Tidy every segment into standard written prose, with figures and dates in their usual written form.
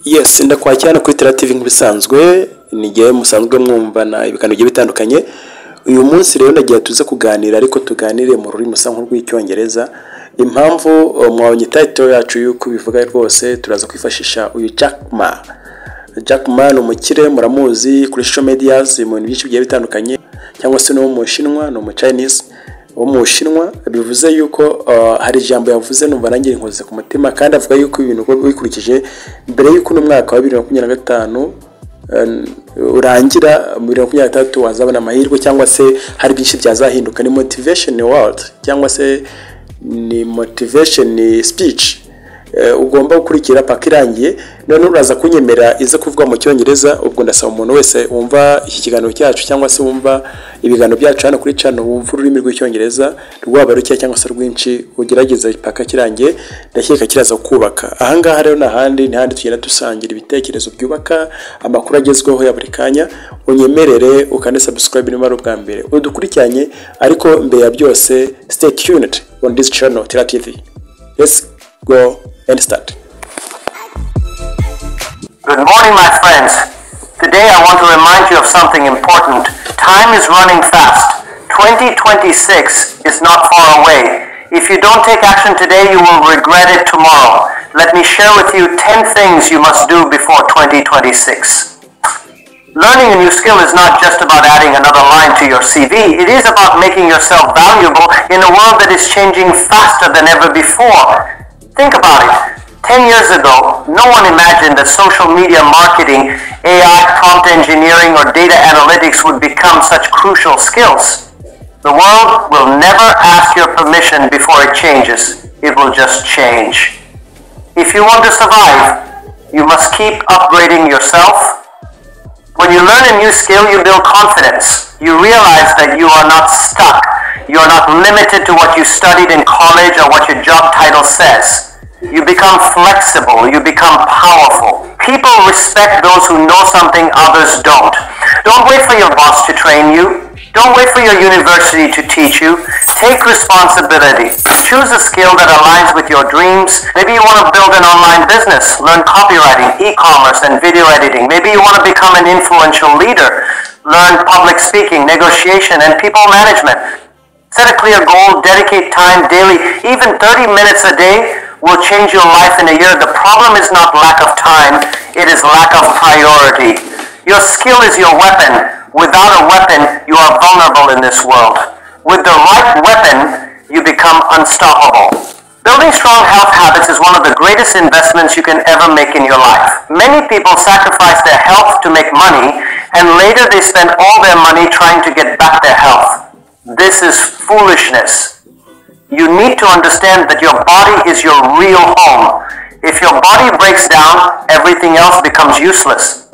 Yes, ndakwakira kuri Tera TV nk'ibisanzwe, nigiye musanzwe mwumvana ibiganiro bigiye bitandukanye. Uyu munsi rero ndagiye tuze kuganira, ariko tuganire mu rurimi rusa nk'urw'icyongereza. Impamvu mwabonye title yacu yuko bivuga rwose, turaza kwifashisha uyu Jack Ma ni umukire, muramuzi kuri social medias mu bintu byinshi bigiye bitandukanye, cyangwa se no mu Bushinwa, no mu Chinese wo mu Bushinwa. Bivuze yuko hari ijambo yavuze numva nanjye inkoze ku mutima, kandi avuga yuko ibintu bikurikije mbere yuko no mwaka wa 2025 urangira mu 2023 wazabona amahirwe, cyangwa se hari byinshi byazahinduka. Ni motivation world, cyangwa se ni motivation speech ugomba gukurikira paka irangiye. None uraza kunyemera ize kuvuga mu cyongereza. Ubwo ndasaba umuntu wese wumva iki kiganiro cyacu, cyangwa se wumva ibiganiro byacu hano kuri channel, wumva ururimi rw'icyongereza rwaba ruke cyangwa se rwinshi, ugerageza paka kirangiye. Ndakeka kiraza kubaka. Aha ngaha rero n'ahandi tugenda dusangira ibitekerezo byubaka, amakuru agezweho ya buri kanya. Unyemerere ukande subscribe niba ari ubwa mbere udukurikiranye, ariko mbere ya byose stay tuned on this channel Tera TV. Let's go and start. Good morning, my friends. Today I want to remind you of something important. Time is running fast. 2026 is not far away. If you don't take action today, you will regret it tomorrow. Let me share with you 10 things you must do before 2026. Learning a new skill is not just about adding another line to your CV. It is about making yourself valuable in a world that is changing faster than ever before. Think about it. 10 years ago, no one imagined that social media marketing, AI, prompt engineering, or data analytics would become such crucial skills. The world will never ask your permission before it changes. It will just change. If you want to survive, you must keep upgrading yourself. When you learn a new skill, you build confidence. You realize that you are not stuck. You are not limited to what you studied in college or what your job title says. You become flexible. You become powerful. People respect those who know something others don't. Don't wait for your boss to train you. Don't wait for your university to teach you. Take responsibility. Choose a skill that aligns with your dreams. Maybe you want to build an online business, learn copywriting, e-commerce, and video editing. Maybe you want to become an influential leader, learn public speaking, negotiation, and people management. Set a clear goal, dedicate time daily. Even 30 minutes a day will change your life in a year. The problem is not lack of time, it is lack of priority. Your skill is your weapon. Without a weapon, you are vulnerable in this world. With the right weapon, you become unstoppable. Building strong health habits is one of the greatest investments you can ever make in your life. Many people sacrifice their health to make money, and later they spend all their money trying to get back their health. This is foolishness. You need to understand that your body is your real home. If your body breaks down, everything else becomes useless.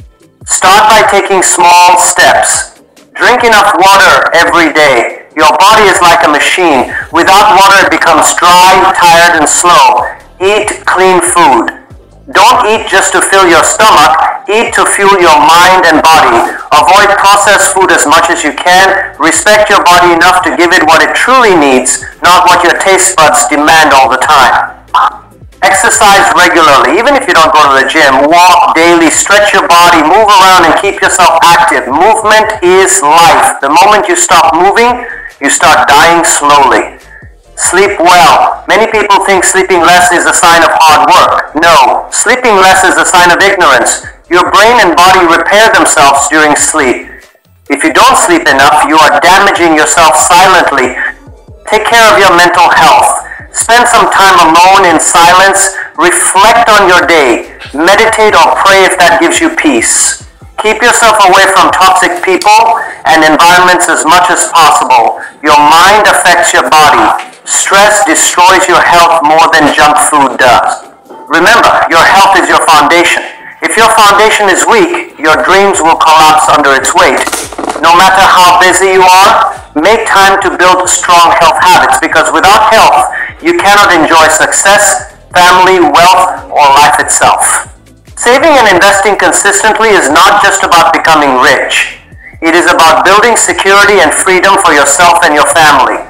Start by taking small steps. Drink enough water every day. Your body is like a machine. Without water, it becomes dry, tired, and slow. Eat clean food. Don't eat just to fill your stomach. Eat to fuel your mind and body. Avoid processed food as much as you can. Respect your body enough to give it what it truly needs, not what your taste buds demand all the time. Exercise regularly. Even if you don't go to the gym, walk daily, stretch your body, move around, and keep yourself active. Movement is life. The moment you stop moving, you start dying slowly. Sleep well. Many people think sleeping less is a sign of hard work. No, sleeping less is a sign of ignorance. Your brain and body repair themselves during sleep. If you don't sleep enough, you are damaging yourself silently. Take care of your mental health. Spend some time alone in silence. Reflect on your day. Meditate or pray if that gives you peace. Keep yourself away from toxic people and environments as much as possible. Your mind affects your body. Stress destroys your health more than junk food does. Remember, your health is your foundation. If your foundation is weak, your dreams will collapse under its weight. No matter how busy you are, make time to build strong health habits, because without health, you cannot enjoy success, family, wealth, or life itself. Saving and investing consistently is not just about becoming rich. It is about building security and freedom for yourself and your family.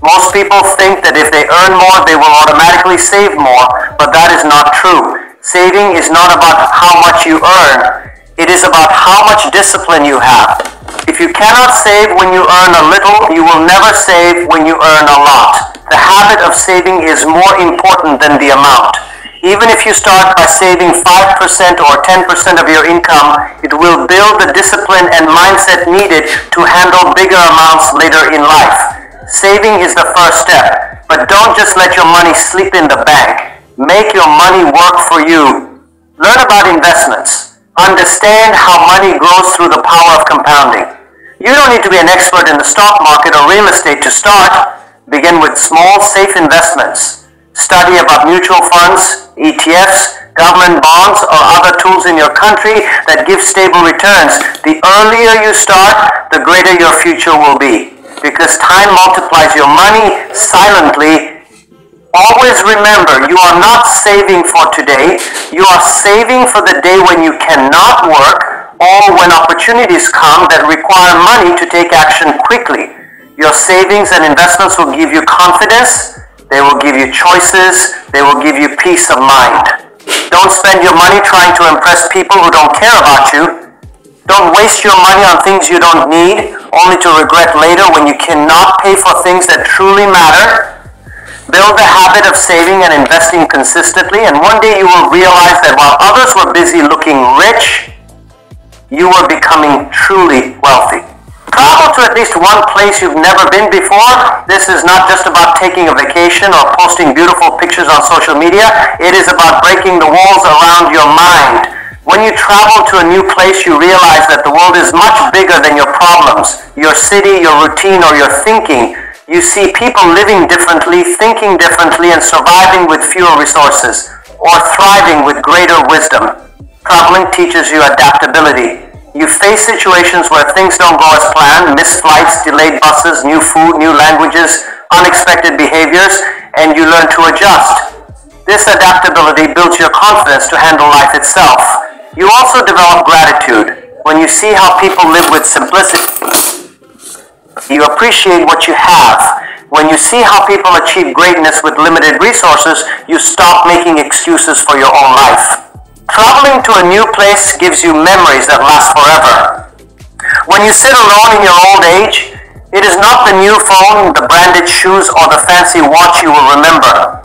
Most people think that if they earn more, they will automatically save more, but that is not true. Saving is not about how much you earn. It is about how much discipline you have. If you cannot save when you earn a little, you will never save when you earn a lot. The habit of saving is more important than the amount. Even if you start by saving 5% or 10% of your income, it will build the discipline and mindset needed to handle bigger amounts later in life. Saving is the first step, but don't just let your money sleep in the bank. Make your money work for you. Learn about investments. Understand how money grows through the power of compounding. You don't need to be an expert in the stock market or real estate to start. Begin with small, safe investments. Study about mutual funds, ETFs, government bonds, or other tools in your country that give stable returns. The earlier you start, the greater your future will be. Because time multiplies your money silently. Always remember, you are not saving for today. You are saving for the day when you cannot work or when opportunities come that require money to take action quickly. Your savings and investments will give you confidence. They will give you choices. They will give you peace of mind. Don't spend your money trying to impress people who don't care about you. Don't waste your money on things you don't need, only to regret later when you cannot pay for things that truly matter. Build the habit of saving and investing consistently, and one day you will realize that while others were busy looking rich, you were becoming truly wealthy. Travel to at least one place you've never been before. This is not just about taking a vacation or posting beautiful pictures on social media. It is about breaking the walls around your mind. When you travel to a new place, you realize that the world is much bigger than your problems, your city, your routine, or your thinking. You see people living differently, thinking differently, and surviving with fewer resources, or thriving with greater wisdom. Traveling teaches you adaptability. You face situations where things don't go as planned, missed flights, delayed buses, new food, new languages, unexpected behaviors, and you learn to adjust. This adaptability builds your confidence to handle life itself. You also develop gratitude. When you see how people live with simplicity, you appreciate what you have. When you see how people achieve greatness with limited resources, you stop making excuses for your own life. Traveling to a new place gives you memories that last forever. When you sit alone in your old age, it is not the new phone, the branded shoes, or the fancy watch you will remember.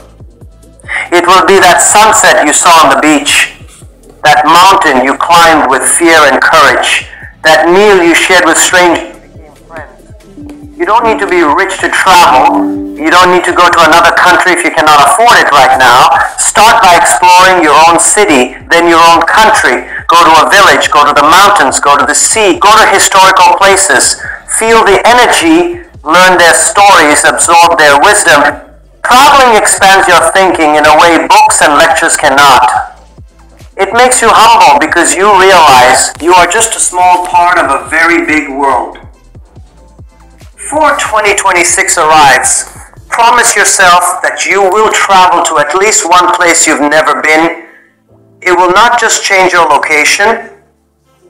It will be that sunset you saw on the beach, that mountain you climbed with fear and courage, that meal you shared with strangers. You don't need to be rich to travel. You don't need to go to another country if you cannot afford it right now. Start by exploring your own city, then your own country. Go to a village, go to the mountains, go to the sea, go to historical places. Feel the energy, learn their stories, absorb their wisdom. Traveling expands your thinking in a way books and lectures cannot. It makes you humble because you realize you are just a small part of a very big world. Before 2026 arrives, promise yourself that you will travel to at least one place you've never been. It will not just change your location,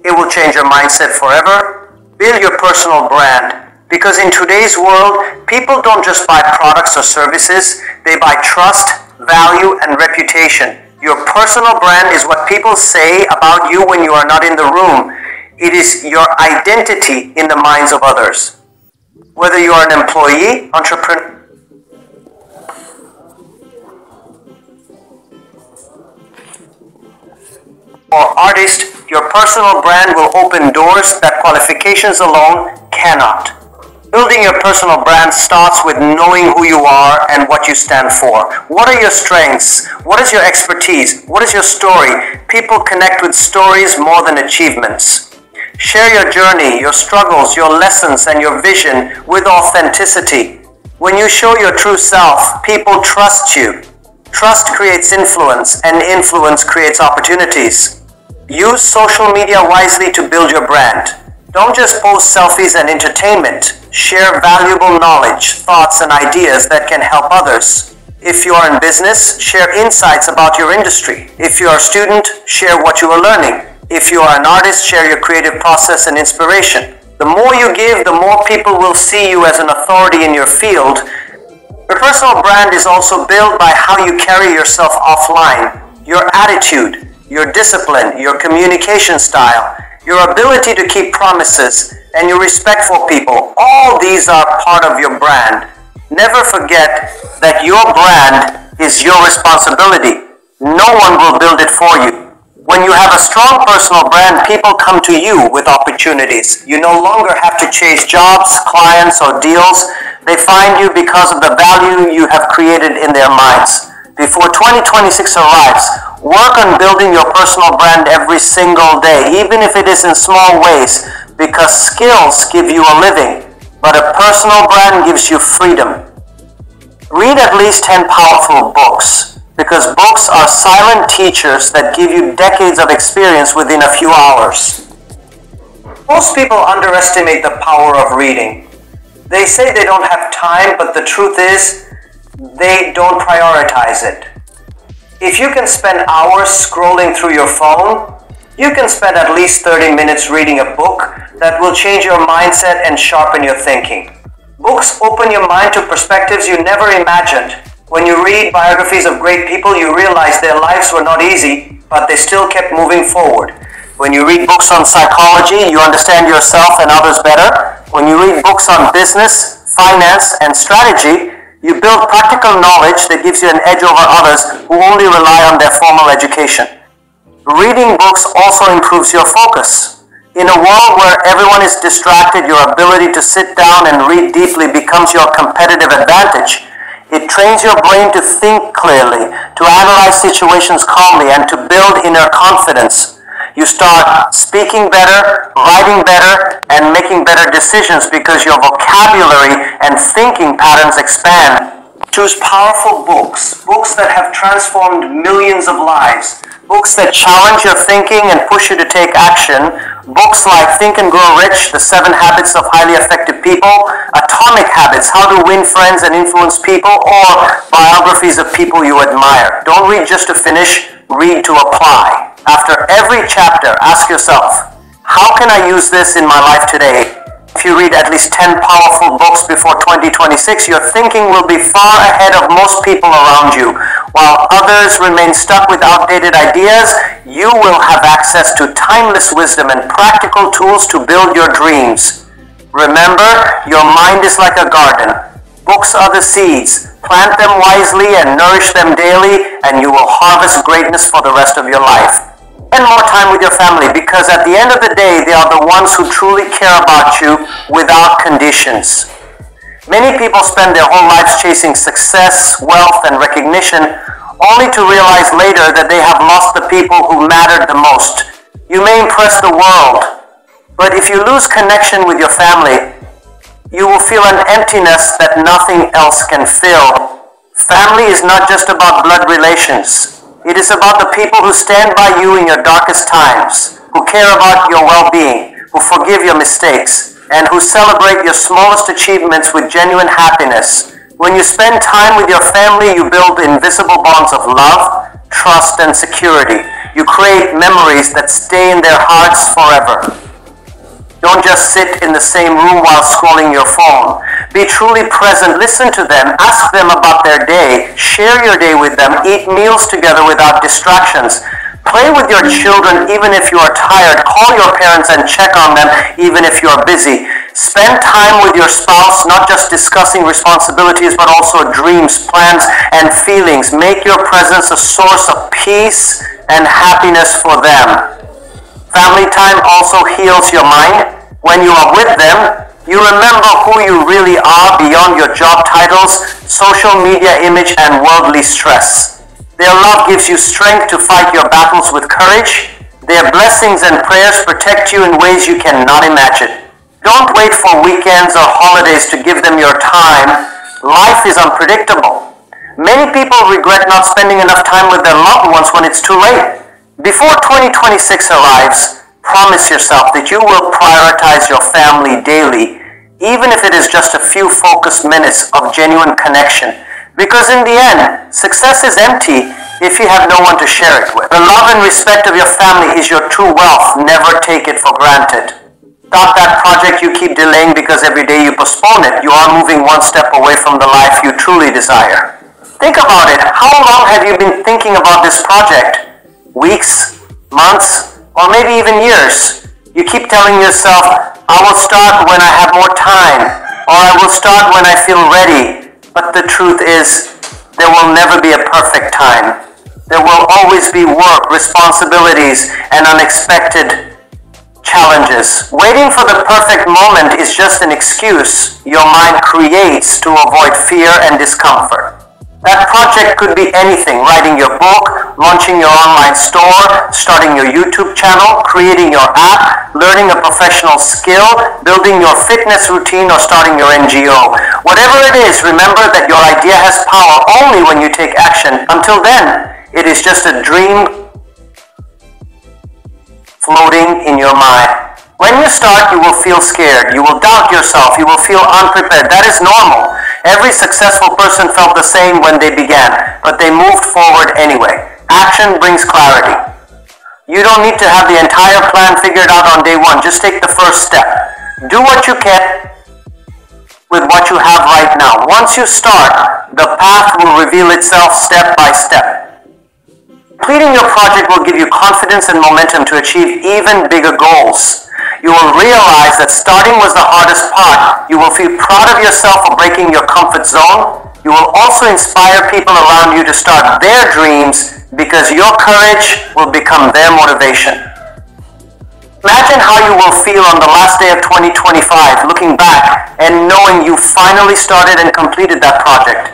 it will change your mindset forever. Build your personal brand. Because in today's world, people don't just buy products or services, they buy trust, value, and reputation. Your personal brand is what people say about you when you are not in the room. It is your identity in the minds of others. Whether you are an employee, entrepreneur, or artist, your personal brand will open doors that qualifications alone cannot. Building your personal brand starts with knowing who you are and what you stand for. What are your strengths? What is your expertise? What is your story? People connect with stories more than achievements. Share your journey, your struggles, your lessons, and your vision with authenticity. When you show your true self, people trust you. Trust creates influence, and influence creates opportunities. Use social media wisely to build your brand. Don't just post selfies and entertainment. Share valuable knowledge, thoughts, and ideas that can help others. If you are in business, share insights about your industry. If you are a student, share what you are learning. If you are an artist, share your creative process and inspiration. The more you give, the more people will see you as an authority in your field. Your personal brand is also built by how you carry yourself offline. your attitude, your discipline, your communication style, your ability to keep promises, and your respect for people. All these are part of your brand. Never forget that your brand is your responsibility. No one will build it for you. When you have a strong personal brand, people come to you with opportunities. You no longer have to chase jobs, clients, or deals. They find you because of the value you have created in their minds. Before 2026 arrives, work on building your personal brand every single day, even if it is in small ways, because skills give you a living, but a personal brand gives you freedom. Read at least 10 powerful books, because books are silent teachers that give you decades of experience within a few hours. Most people underestimate the power of reading. They say they don't have time, but the truth is, they don't prioritize it. If you can spend hours scrolling through your phone, you can spend at least 30 minutes reading a book that will change your mindset and sharpen your thinking. Books open your mind to perspectives you never imagined. When you read biographies of great people, you realize their lives were not easy, but they still kept moving forward. When you read books on psychology, you understand yourself and others better. When you read books on business, finance, and strategy, you build practical knowledge that gives you an edge over others who only rely on their formal education. Reading books also improves your focus. In a world where everyone is distracted, your ability to sit down and read deeply becomes your competitive advantage. It trains your brain to think clearly, to analyze situations calmly, and to build inner confidence. You start speaking better, writing better, and making better decisions because your vocabulary and thinking patterns expand. Choose powerful books, books that have transformed millions of lives, books that challenge your thinking and push you to take action, books like Think and Grow Rich, The 7 Habits of Highly Effective People, Atomic Habits, How to Win Friends and Influence People, or biographies of people you admire. Don't read just to finish, read to apply. After every chapter, ask yourself, how can I use this in my life today? If you read at least 10 powerful books before 2026, your thinking will be far ahead of most people around you. While others remain stuck with outdated ideas, you will have access to timeless wisdom and practical tools to build your dreams. Remember, your mind is like a garden. Books are the seeds. Plant them wisely and nourish them daily, and you will harvest greatness for the rest of your life. Spend more time with your family, because at the end of the day, they are the ones who truly care about you without conditions. Many people spend their whole lives chasing success, wealth, and recognition, only to realize later that they have lost the people who mattered the most. You may impress the world, but if you lose connection with your family, you will feel an emptiness that nothing else can fill. Family is not just about blood relations. It is about the people who stand by you in your darkest times, who care about your well-being, who forgive your mistakes, and who celebrate your smallest achievements with genuine happiness. When you spend time with your family, you build invisible bonds of love, trust, and security. You create memories that stay in their hearts forever. Don't just sit in the same room while scrolling your phone. Be truly present, listen to them, ask them about their day, share your day with them, eat meals together without distractions. Play with your children even if you are tired. Call your parents and check on them even if you are busy. Spend time with your spouse, not just discussing responsibilities, but also dreams, plans, and feelings. Make your presence a source of peace and happiness for them. Family time also heals your mind. When you are with them, you remember who you really are beyond your job titles, social media image, and worldly stress. Their love gives you strength to fight your battles with courage. Their blessings and prayers protect you in ways you cannot imagine. Don't wait for weekends or holidays to give them your time. Life is unpredictable. Many people regret not spending enough time with their loved ones when it's too late. Before 2026 arrives, promise yourself that you will prioritize your family daily, even if it is just a few focused minutes of genuine connection. Because in the end, success is empty if you have no one to share it with. The love and respect of your family is your true wealth. Never take it for granted. Stop that project you keep delaying because every day you postpone it, you are moving one step away from the life you truly desire. Think about it. How long have you been thinking about this project? Weeks, months, or maybe even years? You keep telling yourself, I will start when I have more time, or I will start when I feel ready. But the truth is, there will never be a perfect time. There will always be work, responsibilities, and unexpected challenges. Waiting for the perfect moment is just an excuse your mind creates to avoid fear and discomfort. That project could be anything: writing your book, launching your online store, starting your YouTube channel, creating your app, learning a professional skill, building your fitness routine, or starting your NGO. Whatever it is, remember that your idea has power only when you take action. Until then, it is just a dream floating in your mind. When you start, you will feel scared. You will doubt yourself. You will feel unprepared. That is normal. Every successful person felt the same when they began, but they moved forward anyway. Action brings clarity. You don't need to have the entire plan figured out on day one. Just take the first step. Do what you can with what you have right now. Once you start, the path will reveal itself step by step. Completing your project will give you confidence and momentum to achieve even bigger goals. You will realize that starting was the hardest part. You will feel proud of yourself for breaking your comfort zone. You will also inspire people around you to start their dreams because your courage will become their motivation. Imagine how you will feel on the last day of 2025, looking back and knowing you finally started and completed that project.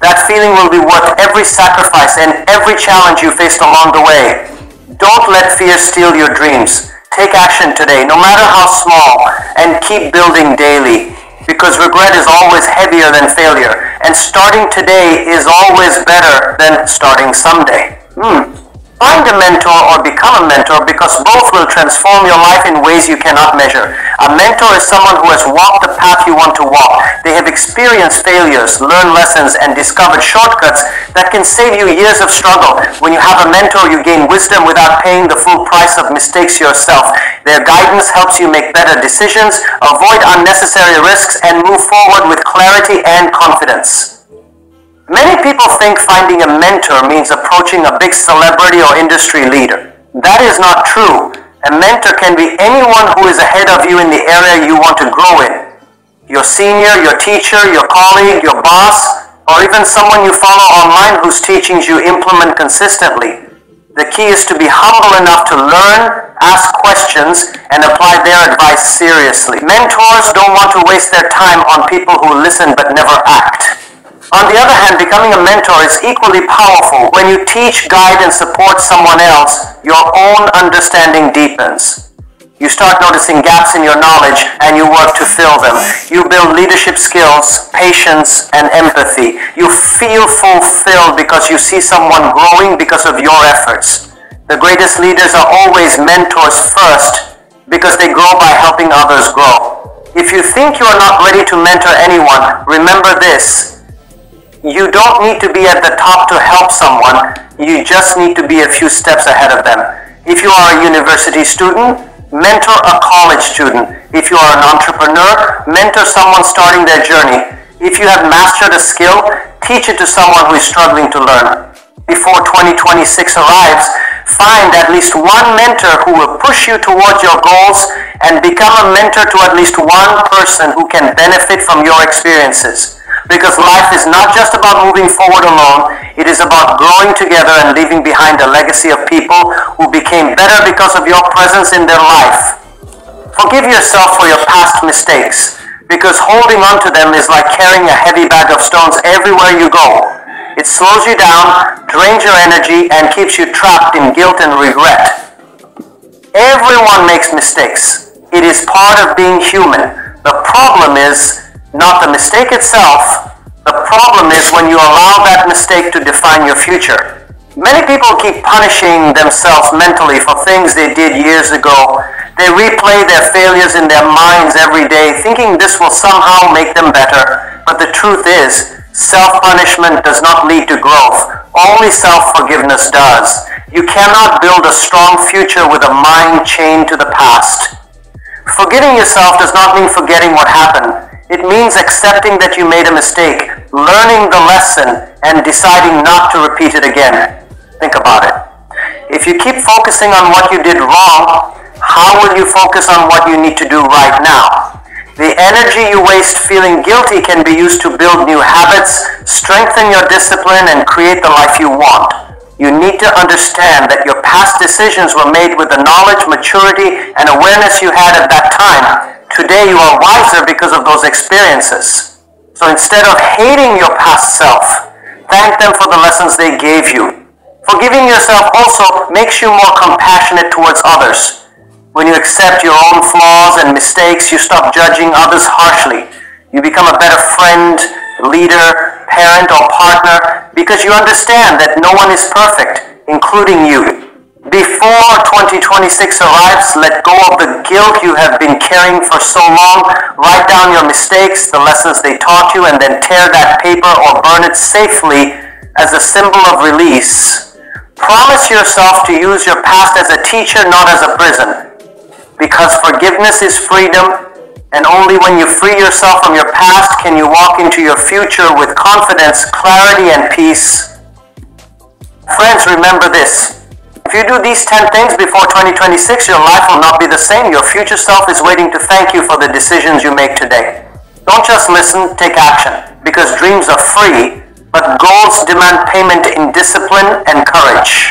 That feeling will be worth every sacrifice and every challenge you faced along the way. Don't let fear steal your dreams. Take action today, no matter how small, and keep building daily, because regret is always heavier than failure, and starting today is always better than starting someday. Find a mentor or become a mentor, because both will transform your life in ways you cannot measure. A mentor is someone who has walked the path you want to walk. They have experienced failures, learned lessons, and discovered shortcuts that can save you years of struggle. When you have a mentor, you gain wisdom without paying the full price of mistakes yourself. Their guidance helps you make better decisions, avoid unnecessary risks, and move forward with clarity and confidence. Many people think finding a mentor means approaching a big celebrity or industry leader. That is not true. A mentor can be anyone who is ahead of you in the area you want to grow in. Your senior, your teacher, your colleague, your boss, or even someone you follow online whose teachings you implement consistently. The key is to be humble enough to learn, ask questions, and apply their advice seriously. Mentors don't want to waste their time on people who listen but never act. On the other hand, becoming a mentor is equally powerful. When you teach, guide, and support someone else, your own understanding deepens. You start noticing gaps in your knowledge and you work to fill them. You build leadership skills, patience, and empathy. You feel fulfilled because you see someone growing because of your efforts. The greatest leaders are always mentors first because they grow by helping others grow. If you think you are not ready to mentor anyone, remember this. You don't need to be at the top to help someone. You just need to be a few steps ahead of them. If you are a university student, mentor a college student. If you are an entrepreneur, mentor someone starting their journey. If you have mastered a skill, teach it to someone who is struggling to learn. Before 2026 arrives, find at least one mentor who will push you towards your goals and become a mentor to at least one person who can benefit from your experiences. Because life is not just about moving forward alone, it is about growing together and leaving behind a legacy of people who became better because of your presence in their life. Forgive yourself for your past mistakes, because holding on to them is like carrying a heavy bag of stones everywhere you go. It slows you down, drains your energy, and keeps you trapped in guilt and regret. Everyone makes mistakes. It is part of being human. The problem is not the mistake itself. The problem is when you allow that mistake to define your future. Many people keep punishing themselves mentally for things they did years ago. They replay their failures in their minds every day, thinking this will somehow make them better. But the truth is, self-punishment does not lead to growth. Only self-forgiveness does. You cannot build a strong future with a mind chained to the past. Forgiving yourself does not mean forgetting what happened. It means accepting that you made a mistake, learning the lesson, and deciding not to repeat it again. Think about it. If you keep focusing on what you did wrong, how will you focus on what you need to do right now? The energy you waste feeling guilty can be used to build new habits, strengthen your discipline, and create the life you want. You need to understand that your past decisions were made with the knowledge, maturity, and awareness you had at that time. Today you are wiser because of those experiences. So instead of hating your past self, thank them for the lessons they gave you. Forgiving yourself also makes you more compassionate towards others. When you accept your own flaws and mistakes, you stop judging others harshly. You become a better friend, leader, parent, or partner because you understand that no one is perfect, including you. Before 2026 arrives, let go of the guilt you have been carrying for so long. Write down your mistakes, the lessons they taught you, and then tear that paper or burn it safely as a symbol of release. Promise yourself to use your past as a teacher, not as a prison. Because forgiveness is freedom, and only when you free yourself from your past can you walk into your future with confidence, clarity, and peace. Friends, remember this. If you do these 10 things before 2026, your life will not be the same. Your future self is waiting to thank you for the decisions you make today. Don't just listen, take action. Because dreams are free, but goals demand payment in discipline and courage.